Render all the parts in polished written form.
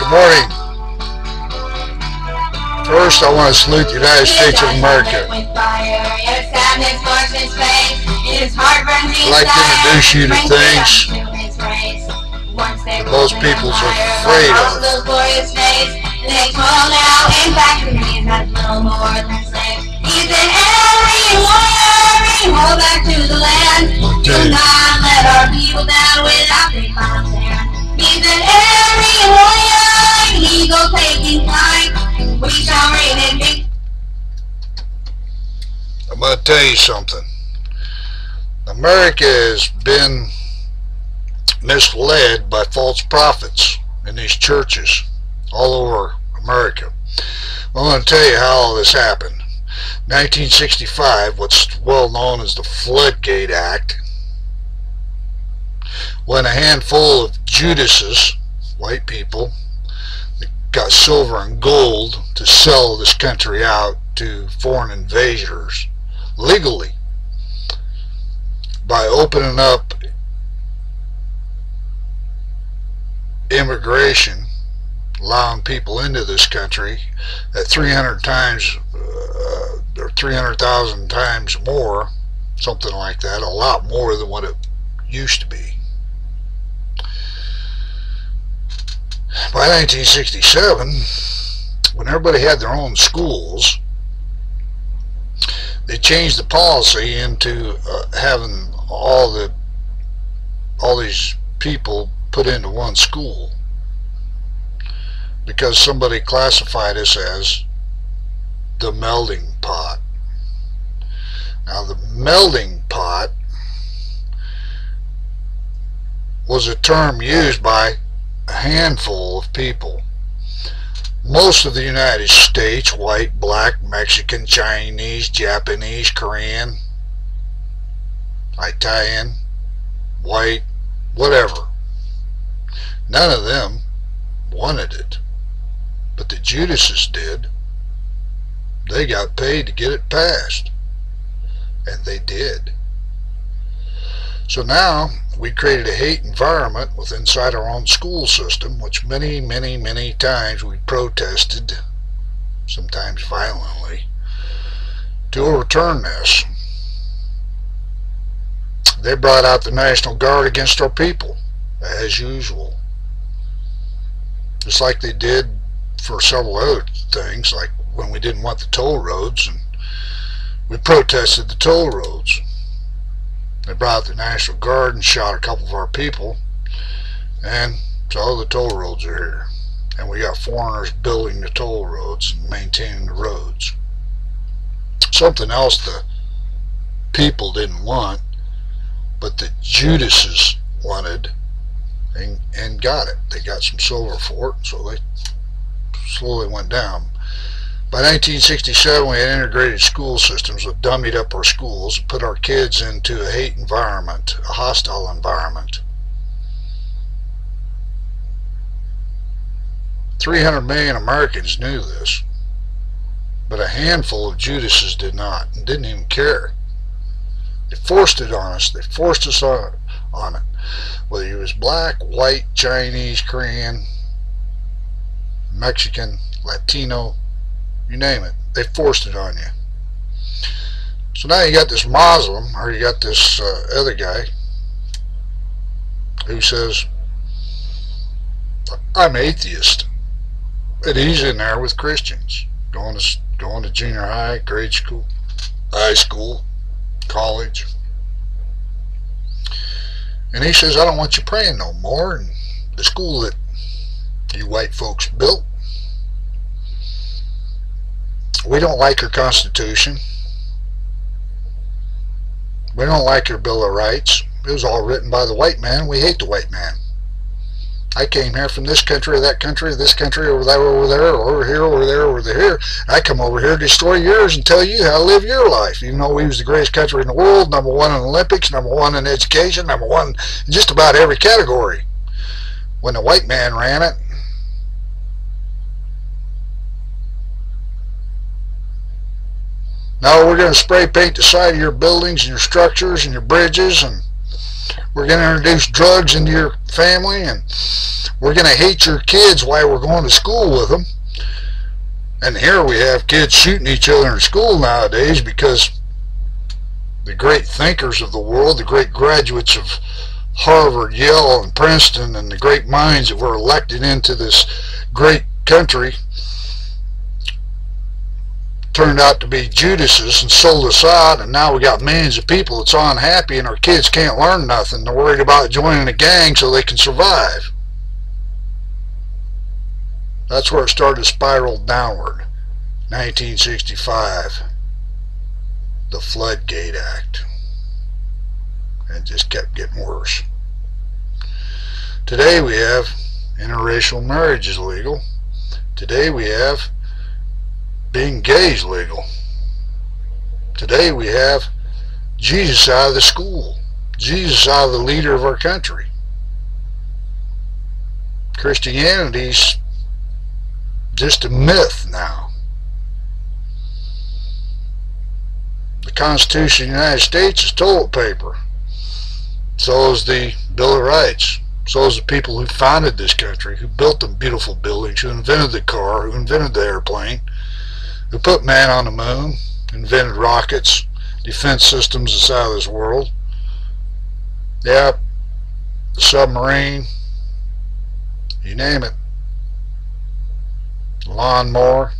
morning. First, I want to salute the United States of America. I'd like to introduce you to things that most people are afraid of. Do not let our people down without their final stand. He's an Aryan warrior, eagle taking flight. We shall reign in victory. I'm going to tell you something. America has been misled by false prophets in these churches all over America. I'm going to tell you how all this happened. 1965, what's well known as the Floodgate Act, when a handful of Judases, white people, that got silver and gold to sell this country out to foreign invaders legally by opening up immigration, allowing people into this country at 300 times or 300,000 times more, something like that, a lot more than what it used to be. By 1967, when everybody had their own schools, they changed the policy into having all these people put into one school, because somebody classified us as the melting pot. Now, the melting pot was a term used by a handful of people. Most of the United States, white, black, Mexican, Chinese, Japanese, Korean, Italian, white, whatever, none of them wanted it. But the Judases did. They got paid to get it passed. And they did. So now we created a hate environment within inside our own school system, which many, many, many times we protested, sometimes violently, to overturn this. They brought out the National Guard against our people, as usual. Just like they did for several other things, like when we didn't want the toll roads, and we protested the toll roads. They brought out the National Guard and shot a couple of our people, and so the toll roads are here. And we got foreigners building the toll roads and maintaining the roads. Something else the people didn't want, but the Judases wanted and got it. They got some silver for it, so they slowly went down. By 1967, we had integrated school systems that dummied up our schools and put our kids into a hate environment, a hostile environment. 300 million Americans knew this, but a handful of Judases did not and didn't even care. They forced it on us. They forced us on it. Whether you was black, white, Chinese, Korean, Mexican, Latino, you name it, they forced it on you. So now you got this Muslim, or you got this other guy who says, I'm atheist, and he's in there with Christians, going to junior high, grade school, high school, college, and he says, I don't want you praying no more. And the school that you white folks built, we don't like your Constitution. We don't like your Bill of Rights. It was all written by the white man. We hate the white man. I came here from this country or that country, this country, over there, over here, over there, over there. I come over here to destroy yours and tell you how to live your life. Even though we was the greatest country in the world, #1 in the Olympics, #1 in education, #1 in just about every category. When the white man ran it, now we're going to spray paint the side of your buildings and your structures and your bridges, and We're going to introduce drugs into your family, and we're going to hate your kids while we're going to school with them. And here we have kids shooting each other in school nowadays because the great thinkers of the world, the great graduates of Harvard, Yale, and Princeton, and the great minds that were elected into this great country turned out to be Judases and sold us out, and now we got millions of people that's unhappy, and our kids can't learn nothing. They're worried about joining a gang so they can survive. That's where it started to spiral downward. 1965, the Floodgate Act, and just kept getting worse. Today we have interracial marriage is legal. Today we have being gay is legal. Today we have Jesus out of the school. Jesus out of the leader of our country. Christianity's just a myth now. The Constitution of the United States is toilet paper. So is the Bill of Rights. So is the people who founded this country, who built the beautiful buildings, who invented the car, who invented the airplane, who put man on the moon, invented rockets, defense systems that's out of this world. Yep, the submarine, you name it. Lawnmower.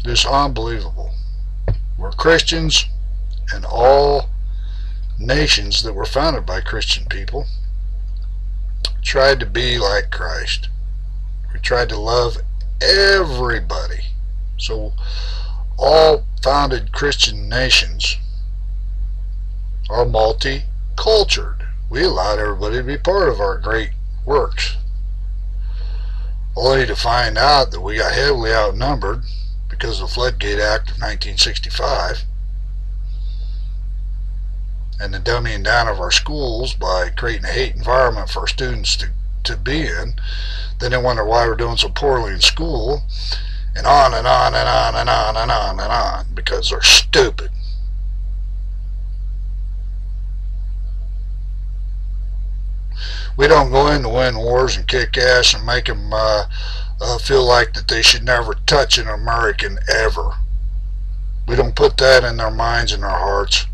Just unbelievable. We're Christians, and all nations that were founded by Christian people tried to be like Christ. We tried to love everybody. So all founded Christian nations are multi-cultured. We allowed everybody to be part of our great works, only to find out that we got heavily outnumbered because of the Floodgate Act of 1965 and the dumbing down of our schools by creating a hate environment for our students to be in. Then they wonder why we're doing so poorly in school, and on and on and on and on and on and on, because they're stupid. We don't go in to win wars and kick ass and make them feel like that they should never touch an American ever. We don't put that in their minds and their hearts.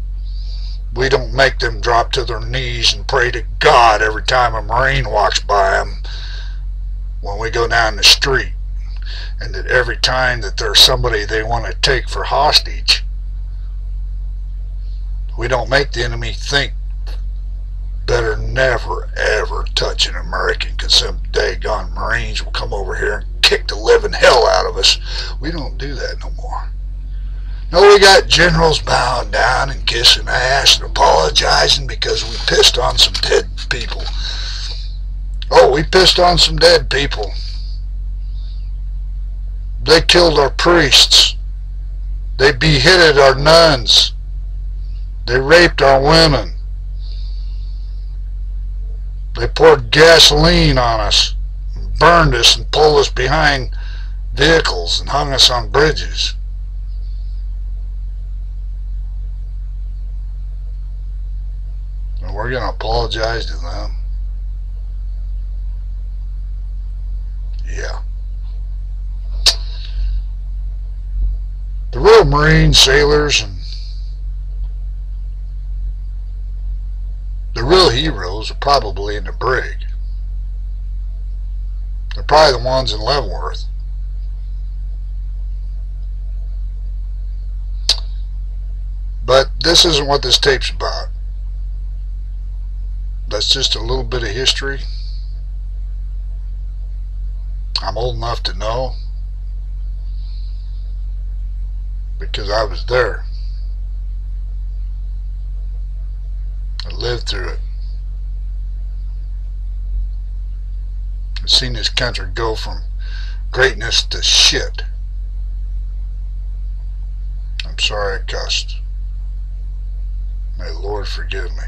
We don't make them drop to their knees and pray to God every time a Marine walks by them when we go down the street, and that every time that there's somebody they want to take for hostage. We don't make the enemy think better never ever touch an American, because some daggone Marines will come over here and kick the living hell out of us. We don't do that no more. No, we got generals bowing down and kissing ass and apologizing because we pissed on some dead people. Oh, we pissed on some dead people. They killed our priests. They beheaded our nuns. They raped our women. They poured gasoline on us, and burned us and pulled us behind vehicles and hung us on bridges. And we're going to apologize to them? Yeah. The real Marine sailors and the real heroes are probably in the brig. They're probably the ones in Leavenworth. But this isn't what this tape's about. That's just a little bit of history. I'm old enough to know, because I was there. I lived through it. I've seen this country go from greatness to shit. I'm sorry I cussed. May the Lord forgive me.